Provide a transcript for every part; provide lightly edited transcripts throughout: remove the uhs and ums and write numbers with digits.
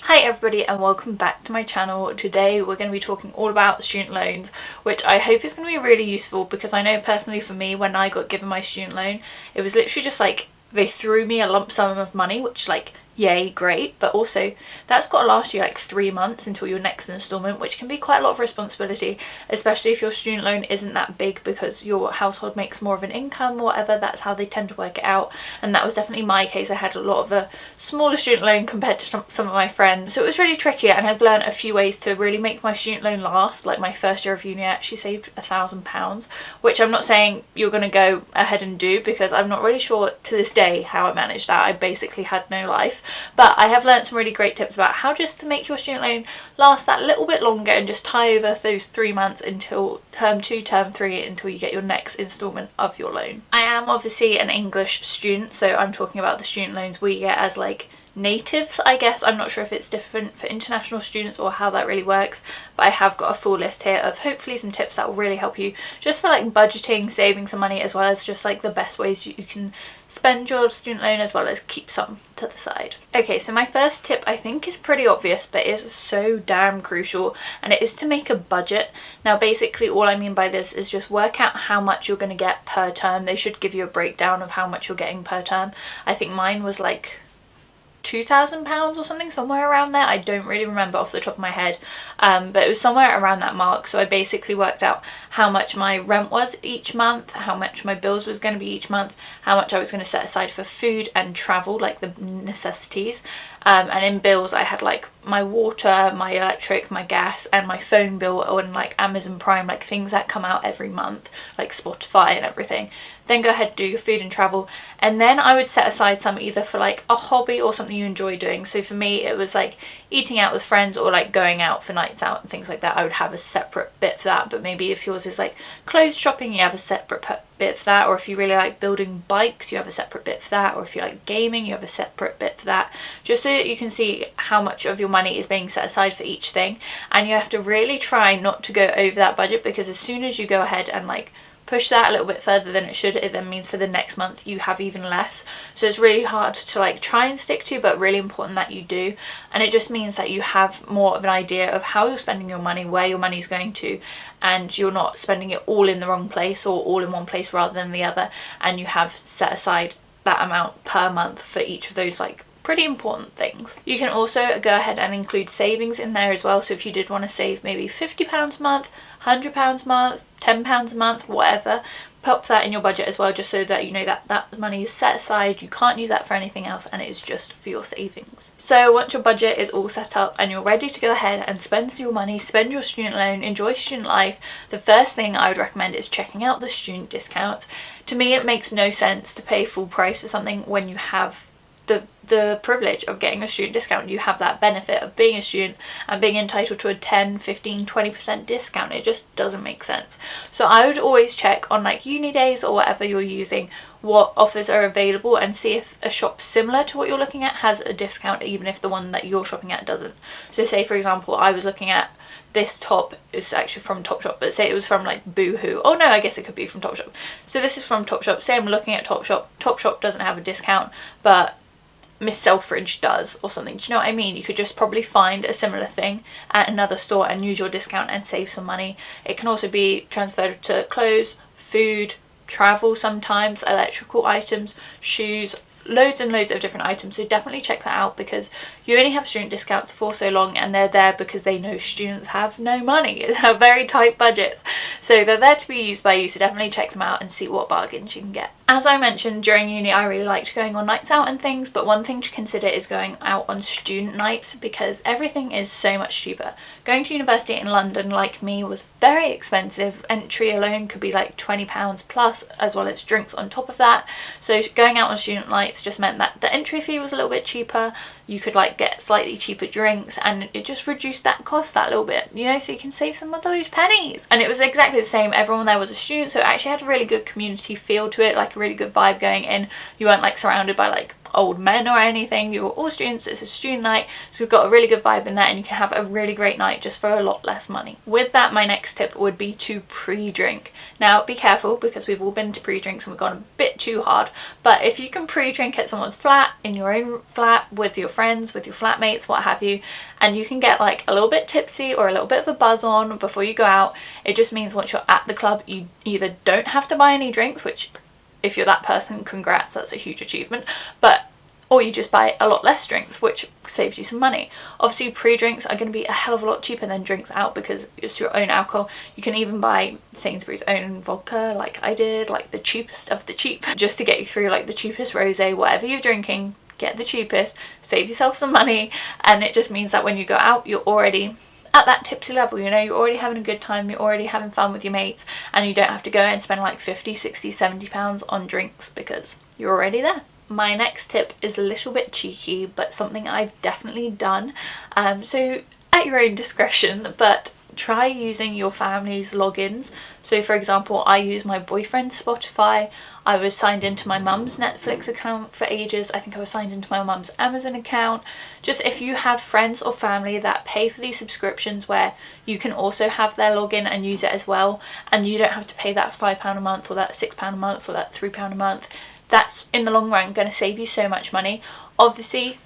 Hi everybody and welcome back to my channel. Today we're going to be talking all about student loans, which I hope is going to be really useful because I know personally for me, when I got given my student loan, it was literally just like they threw me a lump sum of money, which like yay, great, but also that's got to last you like 3 months until your next instalment, which can be quite a lot of responsibility, especially if your student loan isn't that big because your household makes more of an income or whatever. That's how they tend to work it out, and that was definitely my case. I had a lot of a smaller student loan compared to some of my friends, so it was really tricky, and I've learned a few ways to really make my student loan last. Like my first year of uni I actually saved £1,000, which I'm not saying you're going to go ahead and do because I'm not really sure to this day how I managed that. I basically had no life. But I have learned some really great tips about how just to make your student loan last that little bit longer and just tie over those 3 months until term 2, term 3, until you get your next instalment of your loan. I am obviously an English student, so I'm talking about the student loans we get as like natives, I guess. I'm not sure if it's different for international students or how that really works, but I have got a full list here of hopefully some tips that will really help you just for like budgeting, saving some money, as well as just like the best ways you can spend your student loan as well as keep some to the side. Okay, so my first tip I think is pretty obvious but is so damn crucial, and it is to make a budget. Now basically all I mean by this is just work out how much you're going to get per term. They should give you a breakdown of how much you're getting per term. I think mine was like £2,000 or something, somewhere around there. I don't really remember off the top of my head, but it was somewhere around that mark. So I basically worked out how much my rent was each month, how much my bills was going to be each month, how much I was going to set aside for food and travel, like the necessities, and in bills I had like my water, my electric, my gas, and my phone bill on like Amazon Prime, like things that come out every month, like Spotify and everything. Then go ahead and do your food and travel, and then I would set aside some either for like a hobby or something you enjoy doing. So for me it was like eating out with friends or like going out for nights out and things like that. I would have a separate bit for that. But maybe if yours is like clothes shopping, you have a separate bit for that, or if you really like building bikes, you have a separate bit for that, or if you like gaming, you have a separate bit for that, just so that you can see how much of your money is being set aside for each thing. And you have to really try not to go over that budget, because as soon as you go ahead and like push that a little bit further than it should, it then means for the next month you have even less. So it's really hard to like try and stick to, but really important that you do. And it just means that you have more of an idea of how you're spending your money, where your money is going to, and you're not spending it all in the wrong place or all in one place rather than the other, and you have set aside that amount per month for each of those like pretty important things. You can also go ahead and include savings in there as well. So if you did want to save maybe £50 a month, £100 a month, £10 a month, whatever, pop that in your budget as well, just so that you know that that money is set aside, you can't use that for anything else, and it is just for your savings. So once your budget is all set up and you're ready to go ahead and spend your money, spend your student loan, enjoy student life, the first thing I would recommend is checking out the student discounts. To me it makes no sense to pay full price for something when you have the privilege of getting a student discount. You have that benefit of being a student and being entitled to a 10, 15, 20% discount. It just doesn't make sense. So I would always check on like uni days or whatever you're using what offers are available, and see if a shop similar to what you're looking at has a discount, even if the one that you're shopping at doesn't. So say for example I was looking at this top, is actually from Topshop, but say it was from like Boohoo. Oh no, I guess it could be from Topshop. So this is from Topshop. Say I'm looking at Topshop. Topshop doesn't have a discount, but Miss Selfridge does or something. Do you know what I mean? You could just probably find a similar thing at another store and use your discount and save some money. It can also be transferred to clothes, food, travel sometimes, electrical items, shoes, loads and loads of different items. So definitely check that out, because you only have student discounts for so long, and they're there because they know students have no money, have very tight budgets, so they're there to be used by you. So definitely check them out and see what bargains you can get. As I mentioned, during uni I really liked going on nights out and things, but one thing to consider is going out on student nights, because everything is so much cheaper. Going to university in London, like me, was very expensive. Entry alone could be like £20 plus, as well as drinks on top of that. So going out on student nights just meant that the entry fee was a little bit cheaper. You could like get slightly cheaper drinks, and it just reduced that cost that little bit, you know, so you can save some of those pennies. And it was exactly the same, everyone there was a student, so it actually had a really good community feel to it. Like like a really good vibe going in. You weren't like surrounded by like old men or anything, you were all students, it's a student night, so we've got a really good vibe in there, and you can have a really great night just for a lot less money. With that, my next tip would be to pre-drink. Now be careful, because we've all been to pre-drinks and we've gone a bit too hard, but if you can pre-drink at someone's flat, in your own flat, with your friends, with your flatmates, what have you, and you can get like a little bit tipsy or a little bit of a buzz on before you go out, it just means once you're at the club you either don't have to buy any drinks, which if you're that person, congrats, that's a huge achievement, or you just buy a lot less drinks, which saves you some money. Obviously pre-drinks are going to be a hell of a lot cheaper than drinks out because it's your own alcohol. You can even buy Sainsbury's own vodka like I did, like the cheapest of the cheap, just to get you through, like the cheapest rosé, whatever you're drinking, get the cheapest, save yourself some money, and it just means that when you go out you're already at that tipsy level, you know, you're already having a good time, you're already having fun with your mates, and you don't have to go and spend like 50, 60, 70 pounds on drinks because you're already there. My next tip is a little bit cheeky, but something I've definitely done, so at your own discretion, but try using your family's logins. So for example, I use my boyfriend's Spotify, I was signed into my mum's Netflix account for ages, I think I was signed into my mum's Amazon account. Just if you have friends or family that pay for these subscriptions where you can also have their login and use it as well, and you don't have to pay that £5 a month or that £6 a month or that £3 a month, that's in the long run going to save you so much money. Obviously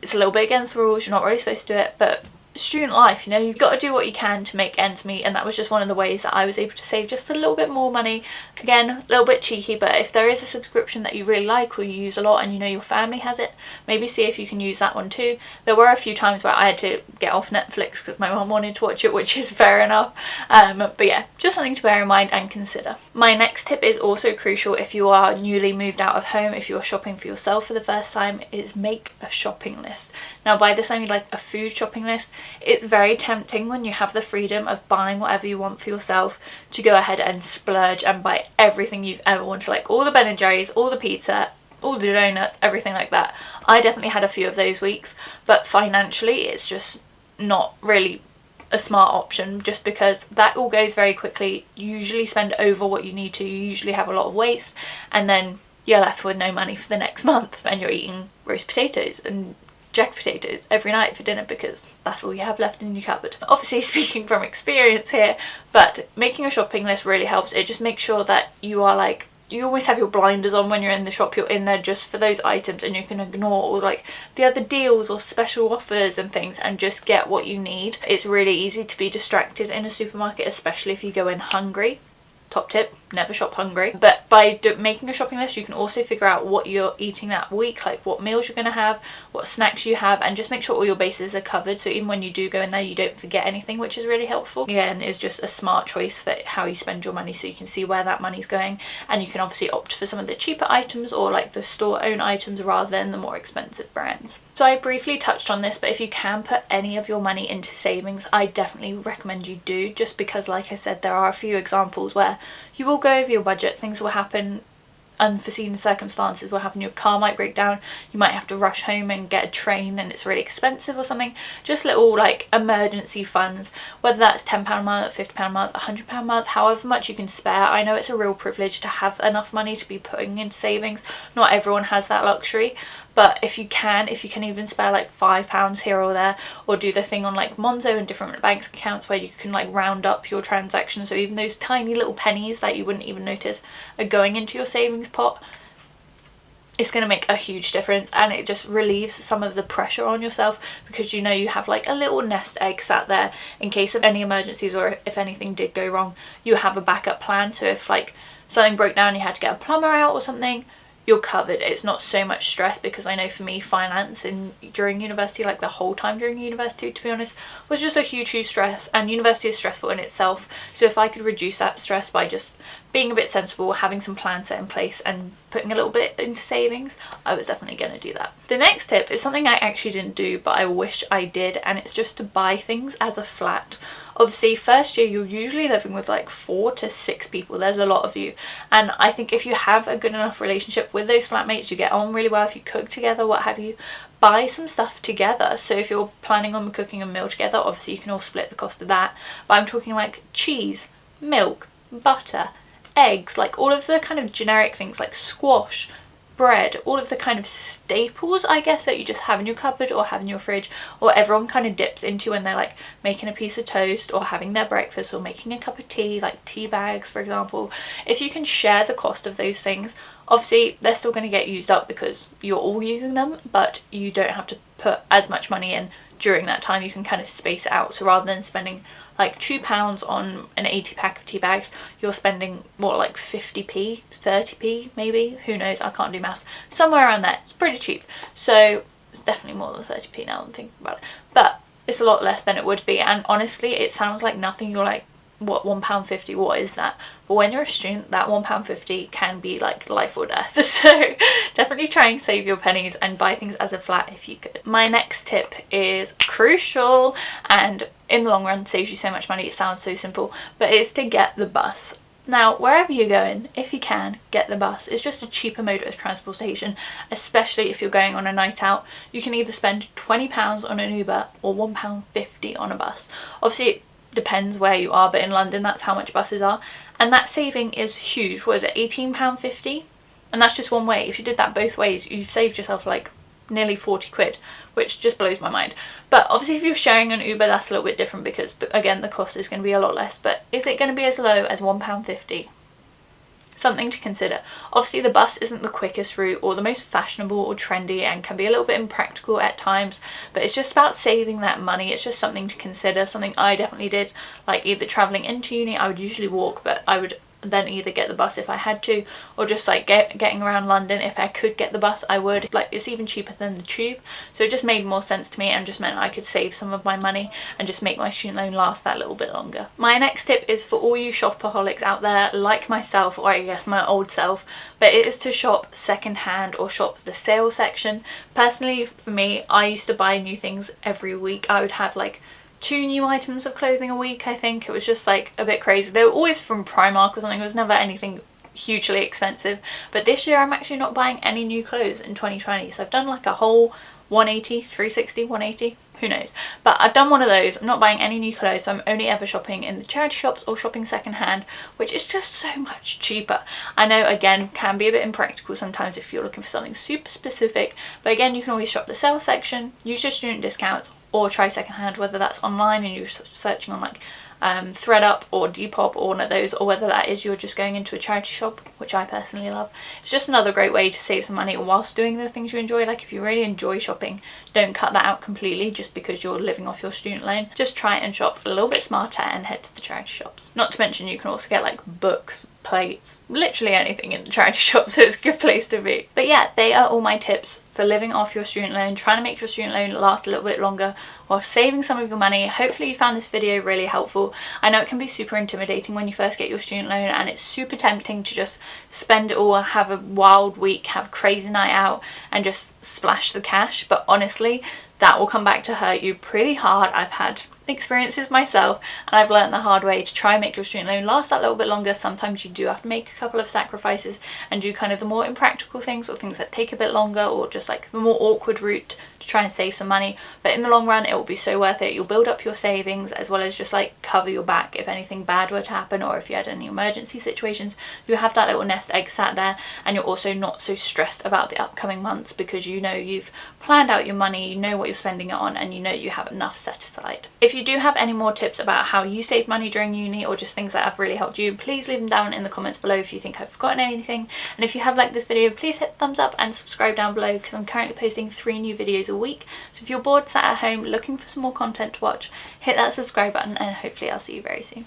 it's a little bit against the rules, you're not really supposed to do it, but student life, you know, you've got to do what you can to make ends meet, and that was just one of the ways that I was able to save just a little bit more money. Again, a little bit cheeky, but if there is a subscription that you really like or you use a lot and you know your family has it, maybe see if you can use that one too. There were a few times where I had to get off Netflix because my mum wanted to watch it, which is fair enough, but yeah, just something to bear in mind and consider. My next tip is also crucial if you are newly moved out of home, if you are shopping for yourself for the first time, is make a shopping list. Now by this I mean like a food shopping list. It's very tempting when you have the freedom of buying whatever you want for yourself to go ahead and splurge and buy everything you've ever wanted, like all the Ben & Jerry's, all the pizza, all the donuts, everything like that. I definitely had a few of those weeks, but financially it's just not really a smart option, just because that all goes very quickly. You usually spend over what you need to, you usually have a lot of waste, and then you're left with no money for the next month and you're eating roast potatoes and jack potatoes every night for dinner because that's all you have left in your cupboard. Obviously speaking from experience here, but making a shopping list really helps. It just makes sure that you are like, you always have your blinders on when you're in the shop, you're in there just for those items, and you can ignore all like the other deals or special offers and things and just get what you need. It's really easy to be distracted in a supermarket, especially if you go in hungry. Top tip, never shop hungry. But by making a shopping list you can also figure out what you're eating that week, like what meals you're going to have, what snacks you have, and just make sure all your bases are covered, so even when you do go in there you don't forget anything, which is really helpful. Again, is just a smart choice for how you spend your money, so you can see where that money's going, and you can obviously opt for some of the cheaper items or like the store own items rather than the more expensive brands. So I briefly touched on this, but if you can put any of your money into savings, I definitely recommend you do, just because like I said, there are a few examples where you will go over your budget, things will happen, unforeseen circumstances will happen, your car might break down, you might have to rush home and get a train and it's really expensive or something. Just little like emergency funds, whether that's £10 a month, £50 a month, £100 a month, however much you can spare. I know it's a real privilege to have enough money to be putting into savings, not everyone has that luxury, but if you can even spare like £5 here or there, or do the thing on like Monzo and different bank accounts where you can like round up your transactions, so even those tiny little pennies that you wouldn't even notice are going into your savings pot, it's going to make a huge difference, and it just relieves some of the pressure on yourself because you know you have like a little nest egg sat there in case of any emergencies, or if anything did go wrong you have a backup plan. So if like something broke down, you had to get a plumber out or something, you're covered. It's not so much stress, because I know for me finance during university, like the whole time during university to be honest, was just a huge stress, and university is stressful in itself. So if I could reduce that stress by just being a bit sensible, having some plans set in place and putting a little bit into savings, I was definitely going to do that. The next tip is something I actually didn't do but I wish I did, and it's just to buy things as a flat. Obviously first year you're usually living with like 4 to 6 people, there's a lot of you, and I think if you have a good enough relationship with those flatmates, you get on really well, if you cook together, what have you, buy some stuff together. So if you're planning on cooking a meal together, obviously you can all split the cost of that, but I'm talking like cheese, milk, butter, eggs, like all of the kind of generic things like squash, bread, all of the kind of staples I guess that you just have in your cupboard or have in your fridge, or everyone kind of dips into when they're like making a piece of toast or having their breakfast or making a cup of tea, like tea bags for example. If you can share the cost of those things, obviously they're still going to get used up because you're all using them, but you don't have to put as much money in during that time. You can kind of space it out, so rather than spending like £2 on an 80 pack of tea bags, you're spending more like 50p, 30p maybe, who knows, I can't do maths, somewhere around there. It's pretty cheap, so it's definitely more than 30p now that I'm thinking about it, but it's a lot less than it would be. And honestly, it sounds like nothing. You're like, what, £1.50, what is that? But when you're a student, that £1.50 can be like life or death. So definitely try and save your pennies and buy things as a flat if you could. My next tip is crucial and in the long run saves you so much money. It sounds so simple, but it's to get the bus. Now, wherever you're going, if you can, get the bus. It's just a cheaper mode of transportation, especially if you're going on a night out. You can either spend £20 on an Uber or £1.50 on a bus. Obviously it depends where you are, but in London that's how much buses are, and that saving is huge. What is it, £18.50? And that's just one way. If you did that both ways, you've saved yourself like nearly 40 quid, which just blows my mind. But obviously if you're sharing an Uber, that's a little bit different because again the cost is going to be a lot less. But is it going to be as low as £1.50? Something to consider. Obviously the bus isn't the quickest route or the most fashionable or trendy and can be a little bit impractical at times, but it's just about saving that money. It's just something to consider, something I definitely did. Like either travelling into uni, I would usually walk, but I would then either get the bus if I had to, or just like getting around London, if I could get the bus I would. Like it's even cheaper than the tube, so it just made more sense to me and just meant I could save some of my money and just make my student loan last that little bit longer. My next tip is for all you shopaholics out there like myself, or I guess my old self, but it is to shop second hand or shop the sale section. Personally for me, I used to buy new things every week. I would have like 2 new items of clothing a week. I think it was just like a bit crazy. They were always from Primark or something. It was never anything hugely expensive. But this year I'm actually not buying any new clothes in 2020, so I've done like a whole 180, 360, 180, who knows, but I've done one of those. I'm not buying any new clothes, so I'm only ever shopping in the charity shops or shopping second hand, which is just so much cheaper. I know again can be a bit impractical sometimes if you're looking for something super specific, but again you can always shop the sale section, use your student discounts, or try secondhand, whether that's online and you're searching on like ThreadUp or Depop or one of those, or whether that is you're just going into a charity shop, which I personally love. It's just another great way to save some money whilst doing the things you enjoy. Like if you really enjoy shopping, don't cut that out completely just because you're living off your student loan. Just try and shop a little bit smarter and head to the charity shops. Not to mention you can also get like books, plates, literally anything in the charity shop, so it's a good place to be. But yeah, they are all my tips for living off your student loan, trying to make your student loan last a little bit longer while saving some of your money. Hopefully you found this video really helpful. I know it can be super intimidating when you first get your student loan, and it's super tempting to just spend it all, have a wild week, have a crazy night out and just splash the cash, but honestly that will come back to hurt you pretty hard. I've had experiences myself and I've learned the hard way. To try and make your student loan last that little bit longer, sometimes you do have to make a couple of sacrifices and do kind of the more impractical things, or things that take a bit longer, or just like the more awkward route to try and save some money. But in the long run it will be so worth it. You'll build up your savings as well as just like cover your back if anything bad were to happen, or if you had any emergency situations. You have that little nest egg sat there, and you're also not so stressed about the upcoming months because you know you've planned out your money, you know what you're spending it on, and you know you have enough set aside. If you do have any more tips about how you save money during uni, or just things that have really helped you, please leave them down in the comments below if you think I've forgotten anything. And if you have liked this video, please hit thumbs up and subscribe down below because I'm currently posting 3 new videos a week. So if you're bored sat at home looking for some more content to watch, hit that subscribe button and hopefully I'll see you very soon.